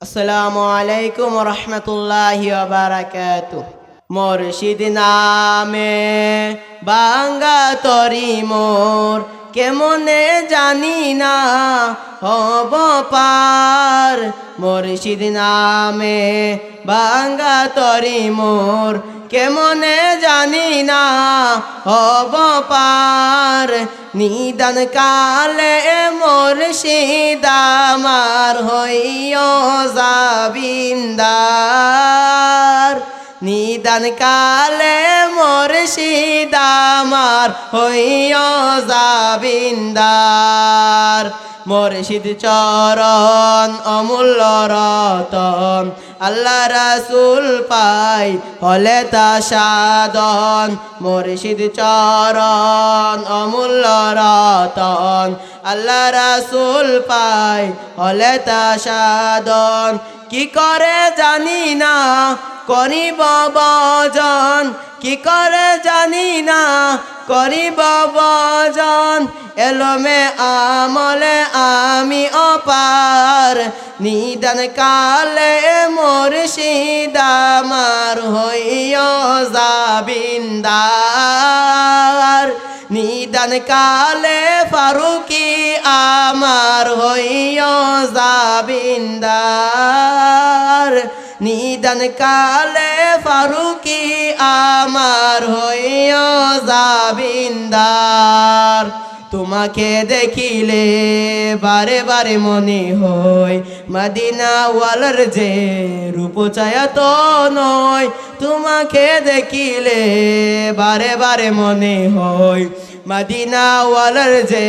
আসসালামু আলাইকুম রহমতুল্লাহি ওয়া বারাকাতুহ। মুর্শিদ নামে বাঙ্গা তরি মোর, কেমনে জানি না হব পার। মুর্শিদ নামে বাঙ্গা তরি মোর, কেমনে জানি না হব পার। নিদান কালে মুর্শিদ আমার হইও জাবিন্দার। নিদান কালে মুর্শিদ আমার হইও জাবিন্দার। মুর্শিদ চরণ অমূল্য রতন, আল্লাহ রাসূল পাই হলে তা সাধন। মুর্শিদ চরণ অমূল্য রতন, আল্লাহ রাসূল পাই হলে তা সাধন। কি করে জানি না করিব ভজন, কি করে জানি না করিব ভজন। এলমে আমলে আমি অপার, নিদান কালে মুর্শিদ আমার হইও জাবিন্দার। নিদান কালে ফারুকি আমার হইও জাবিন্দার। নিদান কালে ফারুকি আমার হইও জাবিন্দার। তোমাকে দেখিলে বারে বারে মনে হয় মদিনা ওয়ালার যে রূপ চায়া তো নয়। তোমাকে দেখিলে বারে বারে মনে হয় মদিনা ওয়ালার যে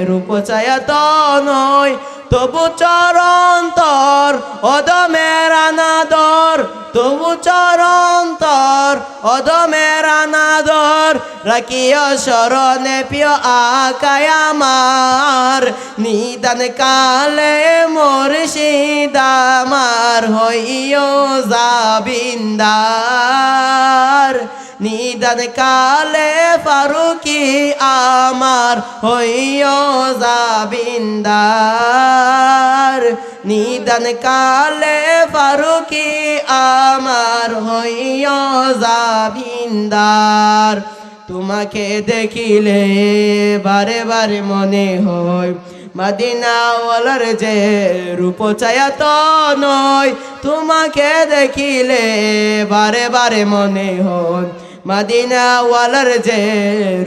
রূপ চায়া তো নয়। তবু চরণ তর অদমের আনাদর, তবু চরণ তর অদমের আনাদর। রাখিও স্মরণে প্রিয় আকায় আমার, নিদান কালে মুর্শিদ আমার হইও জাবিন্দার। নিদান কালে ফারুকি আমার হইও জাবিন্দার। নিদান কালে ফারুকি আমার হইও জাবিন্দার। তোমাকে দেখিলে বারে বারে মনে হয় মদিনা ওয়ালার যে রূপ চায়া তো নয়। তোমাকে দেখিলে বারে বারে মনে হয় মদিনা ওয়ালার যে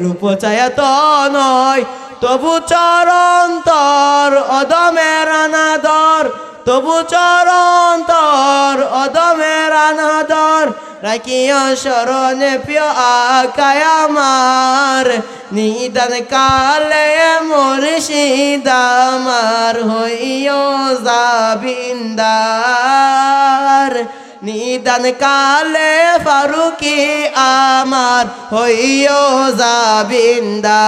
রূপ চায়া তো নয়। তবু চরণ তর অদমের আনাদর, তবু চরণ তর অদমের আনাদর। রাখিও স্মরণে প্রিয় আকায় আমার, নিদান কালে মুর্শিদ আমার হইও জাবিন্দার। নিদান কালে ফারুকি আমার হইও জাবিন্দার।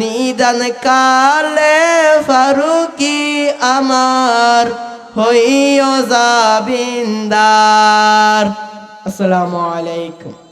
নিদান কালে ফারুকি আমার হইও জাবিন্দার। আসসালামু আলাইকুম।